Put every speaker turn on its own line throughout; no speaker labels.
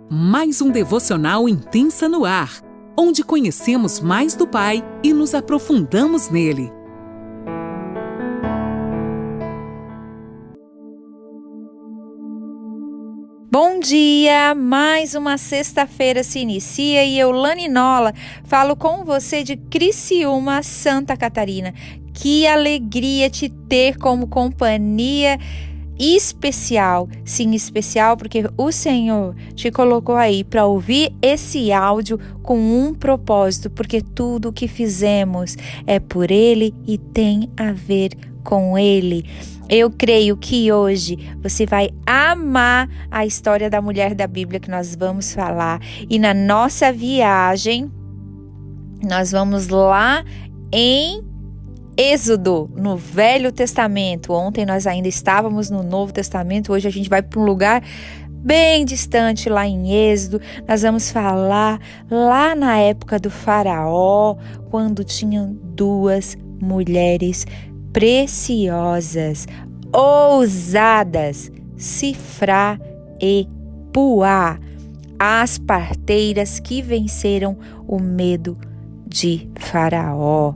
Mais um devocional Intensa no ar, onde conhecemos mais do Pai e nos aprofundamos nele.
Bom dia! Mais uma sexta-feira se inicia e eu, Lani Nola, falo com você de Criciúma, Santa Catarina. Que alegria te ter como companhia especial. Sim, especial porque o Senhor te colocou aí para ouvir esse áudio com um propósito, porque tudo o que fizemos é por Ele e tem a ver com Ele. Eu creio que hoje você vai amar a história da mulher da Bíblia que nós vamos falar. E na nossa viagem, nós vamos lá em Êxodo, no Velho Testamento. Ontem nós ainda estávamos no Novo Testamento, hoje a gente vai para um lugar bem distante, lá em Êxodo. Nós vamos falar lá na época do Faraó, quando tinham duas mulheres preciosas, ousadas, Sifrá e Puá, as parteiras que venceram o medo de Faraó,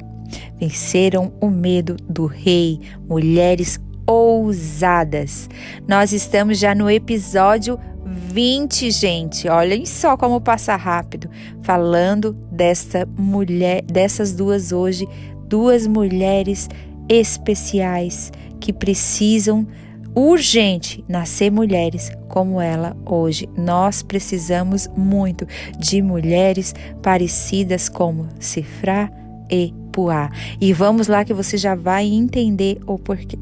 venceram o medo do rei, mulheres ousadas. Nós estamos já no episódio 20, gente. Olhem só como passa rápido, falando dessas duas hoje, duas mulheres especiais que precisam urgente nascer mulheres como ela hoje. Nós precisamos muito de mulheres parecidas como Sifrá e Puá. E vamos lá que você já vai entender o porquê.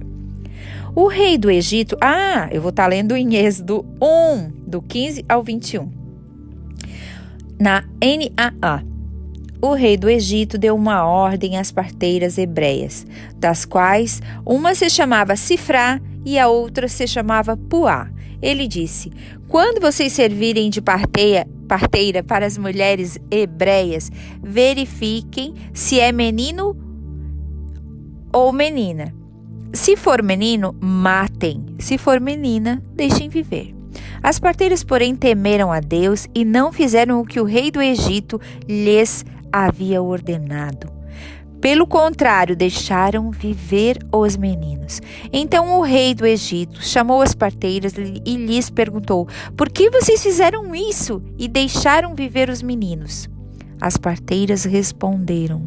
O rei do Egito, eu vou estar lendo em Êxodo 1, do 15 ao 21. Na NAA. O rei do Egito deu uma ordem às parteiras hebreias, das quais uma se chamava Sifrá e a outra se chamava Puá. Ele disse: quando vocês servirem de parteira para as mulheres hebreias, verifiquem se é menino ou menina. Se for menino, matem. Se for menina, deixem viver. As parteiras, porém, temeram a Deus e não fizeram o que o rei do Egito lhes havia ordenado. Pelo contrário, deixaram viver os meninos. Então o rei do Egito chamou as parteiras e lhes perguntou: por que vocês fizeram isso e deixaram viver os meninos? As parteiras responderam: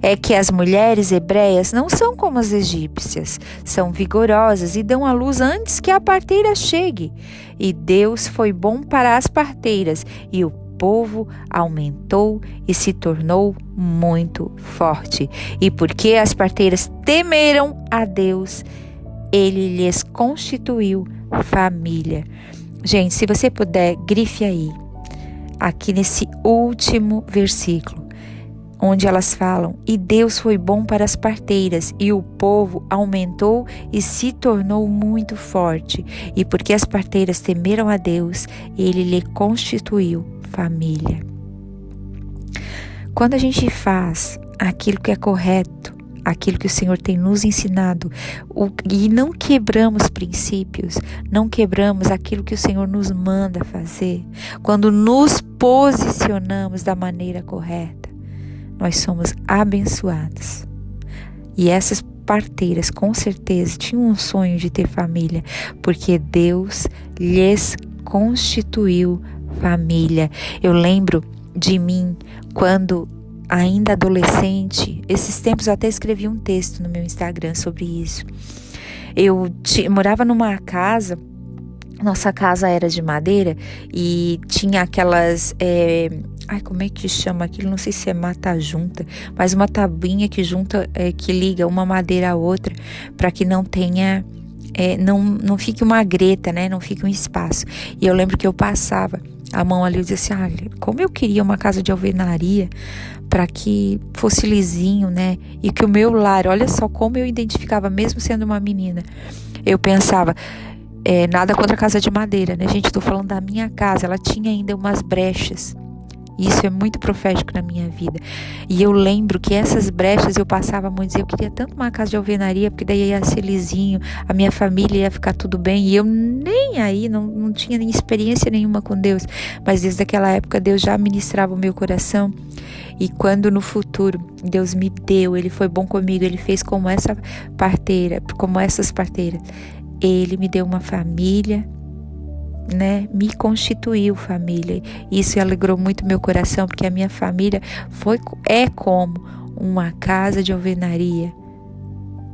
é que as mulheres hebreias não são como as egípcias, são vigorosas e dão à luz antes que a parteira chegue. E Deus foi bom para as parteiras, e o povo aumentou e se tornou muito forte. E porque as parteiras temeram a Deus, Ele lhes constituiu família. Gente, se você puder, grife aí, aqui nesse último versículo, onde elas falam: e Deus foi bom para as parteiras, e o povo aumentou e se tornou muito forte. E porque as parteiras temeram a Deus, Ele lhe constituiu família. Quando a gente faz aquilo que é correto, aquilo que o Senhor tem nos ensinado, e não quebramos princípios, não quebramos aquilo que o Senhor nos manda fazer, quando nos posicionamos da maneira correta, nós somos abençoados. E essas parteiras com certeza tinham um sonho de ter família, porque Deus lhes constituiu família. Eu lembro de mim quando ainda adolescente, esses tempos eu até escrevi um texto no meu Instagram sobre isso. Eu morava numa casa, nossa casa era de madeira e tinha aquelas, como é que chama aquilo? Não sei se é mata-junta, mas uma tabuinha que junta, que liga uma madeira à outra para que não tenha, não fique uma greta, né? Não fique um espaço. E eu lembro que eu passava a mão ali e dizia assim: como eu queria uma casa de alvenaria para que fosse lisinho, né? E que o meu lar, olha só como eu identificava, mesmo sendo uma menina. Eu pensava, nada contra a casa de madeira, né, gente? Estou falando da minha casa, ela tinha ainda umas brechas. Isso é muito profético na minha vida. E eu lembro que essas brechas eu passava muito, eu queria tanto uma casa de alvenaria, porque daí ia ser lisinho, a minha família ia ficar tudo bem, e eu nem aí, não tinha nem experiência nenhuma com Deus, mas desde aquela época Deus já ministrava o meu coração. E quando no futuro Deus me deu, Ele foi bom comigo, Ele fez como essas parteiras, Ele me deu uma família, né? Me constituiu família. Isso alegrou muito meu coração, porque a minha família é como uma casa de alvenaria.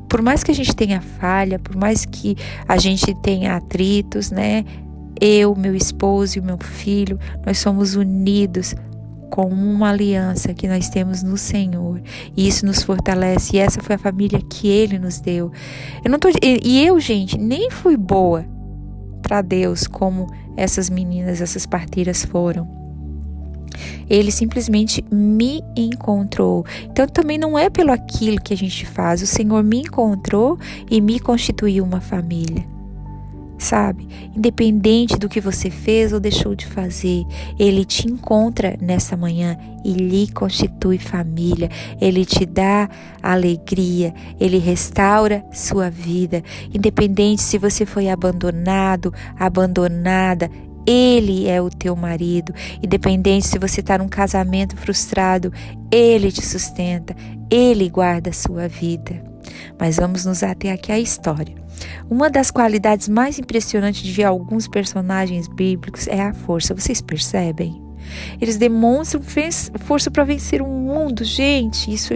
Por mais que a gente tenha falha, por mais que a gente tenha atritos, né? Eu, meu esposo e meu filho, nós somos unidos com uma aliança que nós temos no Senhor, e isso nos fortalece, e essa foi a família que Ele nos deu. Eu, gente, nem fui boa para Deus como essas meninas, essas parteiras foram. Ele simplesmente me encontrou. Então também não é pelo aquilo que a gente faz, o Senhor me encontrou e me constituiu uma família. Sabe, independente do que você fez ou deixou de fazer, Ele te encontra nessa manhã e lhe constitui família. Ele te dá alegria, Ele restaura sua vida. Independente se você foi abandonado, abandonada, Ele é o teu marido. Independente se você está num casamento frustrado, Ele te sustenta, Ele guarda a sua vida. Mas vamos nos ater aqui à história. Uma das qualidades mais impressionantes de alguns personagens bíblicos é a força. Vocês percebem? Eles demonstram força para vencer o mundo. Gente, isso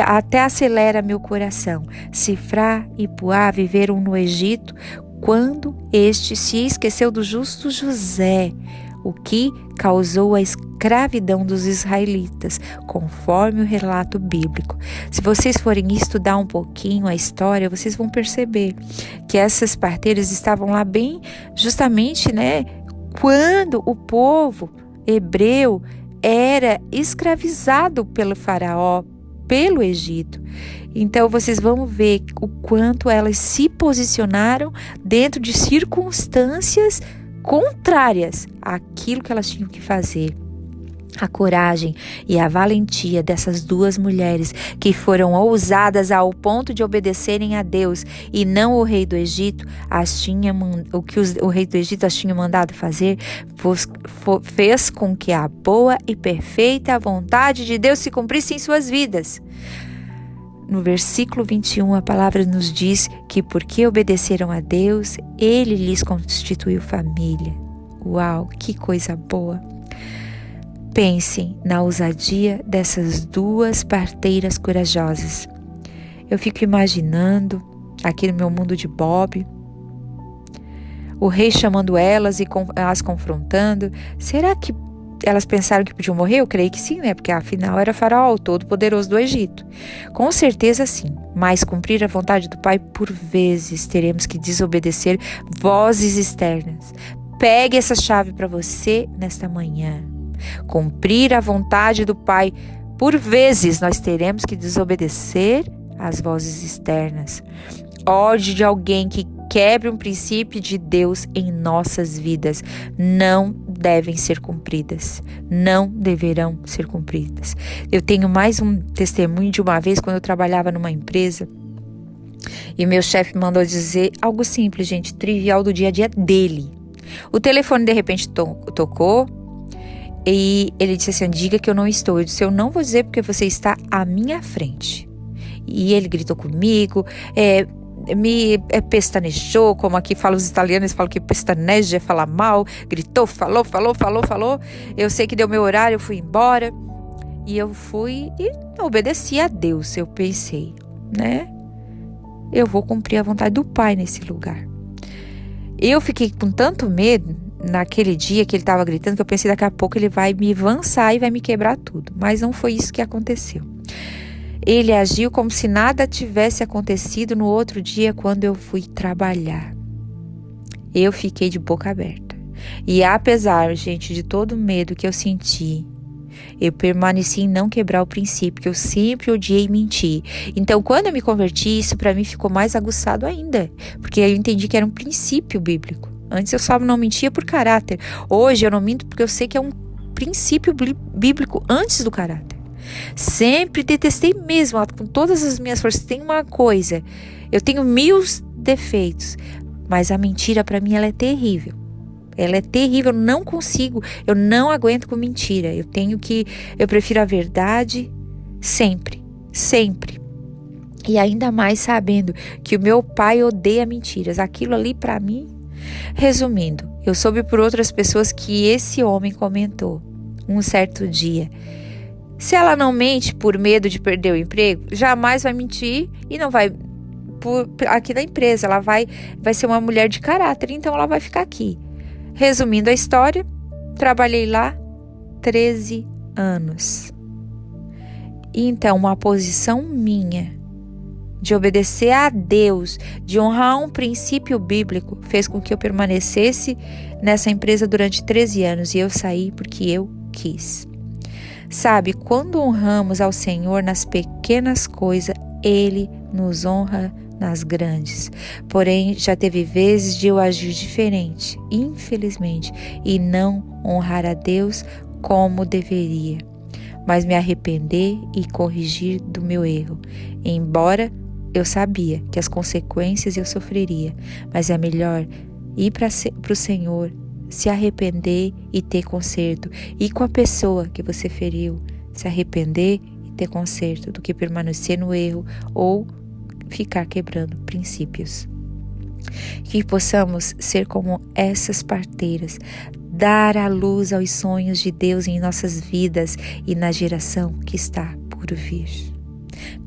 até acelera meu coração. Sifrá e Puá viveram no Egito quando este se esqueceu do justo José, o que causou a escravidão dos israelitas, conforme o relato bíblico. Se vocês forem estudar um pouquinho a história, vocês vão perceber que essas parteiras estavam lá bem justamente, né, quando o povo hebreu era escravizado pelo faraó, pelo Egito. Então vocês vão ver o quanto elas se posicionaram dentro de circunstâncias contrárias àquilo que elas tinham que fazer. A coragem e a valentia dessas duas mulheres que foram ousadas ao ponto de obedecerem a Deus e não o rei do Egito, o que o rei do Egito as tinha mandado fazer, fez com que a boa e perfeita vontade de Deus se cumprisse em suas vidas. No versículo 21, a palavra nos diz que porque obedeceram a Deus, Ele lhes constituiu família. Uau, que coisa boa! Pensem na ousadia dessas duas parteiras corajosas. Eu fico imaginando, aqui no meu mundo de Bob, o rei chamando elas e as confrontando. Será que elas pensaram que podiam morrer? Eu creio que sim, né? Porque afinal era Faraó, o todo-poderoso do Egito. Com certeza sim, mas cumprir a vontade do Pai, por vezes teremos que desobedecer vozes externas. Pegue essa chave para você nesta manhã. Cumprir a vontade do Pai, por vezes nós teremos que desobedecer às vozes externas. Ódio de alguém que quebre um princípio de Deus em nossas vidas não devem ser cumpridas, não deverão ser cumpridas. Eu tenho mais um testemunho de uma vez quando eu trabalhava numa empresa e meu chefe mandou dizer algo simples, gente, trivial do dia a dia dele. O telefone de repente tocou e ele disse assim: diga que eu não estou. Eu disse: eu não vou dizer porque você está à minha frente. E ele gritou comigo, me pestanejou, como aqui falam os italianos, falam que pestaneja é falar mal, gritou, falou. Eu sei que deu meu horário, eu fui embora e eu fui e obedeci a Deus. Eu pensei, né? Eu vou cumprir a vontade do Pai nesse lugar. Eu fiquei com tanto medo naquele dia que ele estava gritando que eu pensei daqui a pouco ele vai me avançar e vai me quebrar tudo. Mas não foi isso que aconteceu. Ele agiu como se nada tivesse acontecido no outro dia quando eu fui trabalhar. Eu fiquei de boca aberta. E apesar, gente, de todo o medo que eu senti, eu permaneci em não quebrar o princípio, que eu sempre odiei mentir. Então, quando eu me converti, isso para mim ficou mais aguçado ainda, porque eu entendi que era um princípio bíblico. Antes eu só não mentia por caráter. Hoje eu não minto porque eu sei que é um princípio bíblico antes do caráter. Sempre detestei mesmo, com todas as minhas forças. Tem uma coisa, eu tenho 1000 defeitos, mas a mentira para mim ela é terrível. Ela é terrível, eu não consigo, eu não aguento com mentira. Eu prefiro a verdade sempre, sempre. E ainda mais sabendo que o meu pai odeia mentiras. Aquilo ali para mim, resumindo, eu soube por outras pessoas que esse homem comentou um certo dia: se ela não mente por medo de perder o emprego, jamais vai mentir e não vai aqui na empresa. Ela vai ser uma mulher de caráter, então ela vai ficar aqui. Resumindo a história, trabalhei lá 13 anos. E então, uma posição minha de obedecer a Deus, de honrar um princípio bíblico, fez com que eu permanecesse nessa empresa durante 13 anos. E eu saí porque eu quis. Sabe, quando honramos ao Senhor nas pequenas coisas, Ele nos honra nas grandes. Porém, já teve vezes de eu agir diferente, infelizmente, e não honrar a Deus como deveria, mas me arrepender e corrigir do meu erro. Embora eu sabia que as consequências eu sofreria, mas é melhor ir para o Senhor, se arrepender e ter conserto, e com a pessoa que você feriu, se arrepender e ter conserto, do que permanecer no erro ou ficar quebrando princípios. Que possamos ser como essas parteiras, dar a luz aos sonhos de Deus em nossas vidas e na geração que está por vir.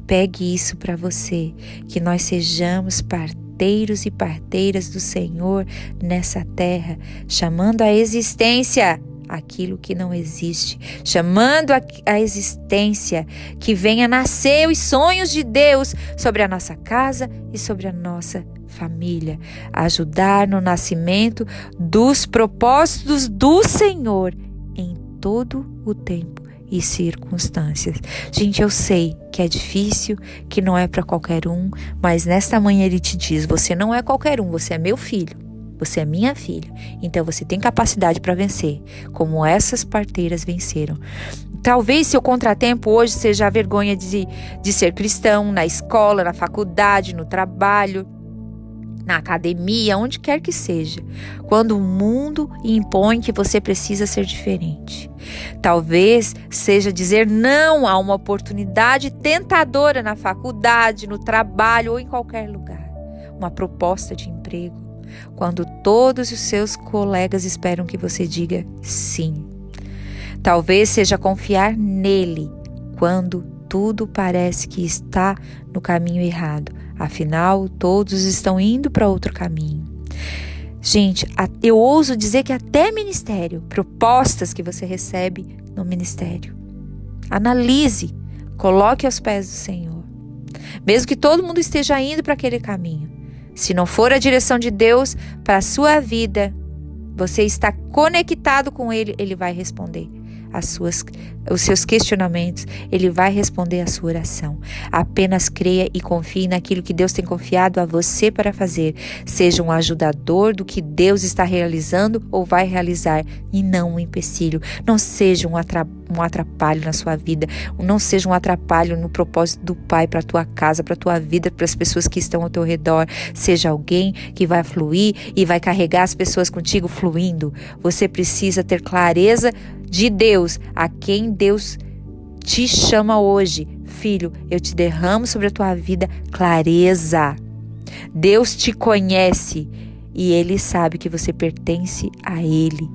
Pegue isso para você, que nós sejamos parteiros e parteiras do Senhor nessa terra, chamando à existência aquilo que não existe, chamando a existência que venha nascer os sonhos de Deus sobre a nossa casa e sobre a nossa família, ajudar no nascimento dos propósitos do Senhor em todo o tempo e circunstâncias. Gente, eu sei que é difícil, que não é para qualquer um, mas nesta manhã Ele te diz: você não é qualquer um, você é meu filho. Você é minha filha, então você tem capacidade para vencer, como essas parteiras venceram. Talvez seu contratempo hoje seja a vergonha de ser cristão, na escola, na faculdade, no trabalho, na academia, onde quer que seja. Quando o mundo impõe que você precisa ser diferente. Talvez seja dizer não a uma oportunidade tentadora na faculdade, no trabalho ou em qualquer lugar. Uma proposta de emprego. Quando todos os seus colegas esperam que você diga sim. Talvez seja confiar nele quando tudo parece que está no caminho errado. Afinal, todos estão indo para outro caminho. Gente, eu ouso dizer que até ministério, propostas que você recebe no ministério. Analise, coloque aos pés do Senhor. Mesmo que todo mundo esteja indo para aquele caminho. Se não for a direção de Deus para a sua vida, você está conectado com Ele, Ele vai responder os seus questionamentos, Ele vai responder a sua oração. Apenas creia e confie naquilo que Deus tem confiado a você para fazer. Seja um ajudador do que Deus está realizando ou vai realizar, e não um empecilho. Não seja um atrapalho na sua vida, não seja um atrapalho no propósito do Pai para a tua casa, para a tua vida, para as pessoas que estão ao teu redor. Seja alguém que vai fluir e vai carregar as pessoas contigo fluindo. Você precisa ter clareza de Deus, a quem Deus te chama hoje. Filho, eu te derramo sobre a tua vida clareza. Deus te conhece e Ele sabe que você pertence a Ele.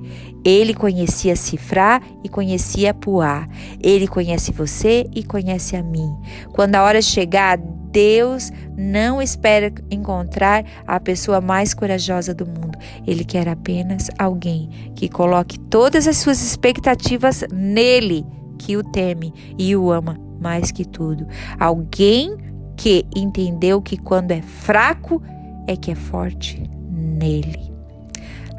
Ele conhecia Sifrá e conhecia Puá. Ele conhece você e conhece a mim. Quando a hora chegar, Deus não espera encontrar a pessoa mais corajosa do mundo. Ele quer apenas alguém que coloque todas as suas expectativas nele, que o teme e o ama mais que tudo. Alguém que entendeu que quando é fraco é que é forte nele.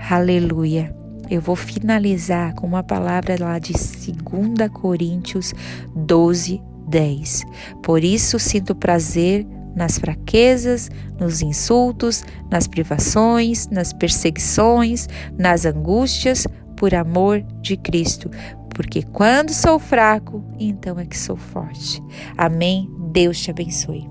Aleluia. Eu vou finalizar com uma palavra lá de 2 Coríntios 12:10. Por isso sinto prazer nas fraquezas, nos insultos, nas privações, nas perseguições, nas angústias, por amor de Cristo. porque quando sou fraco, então é que sou forte. Amém? Deus te abençoe.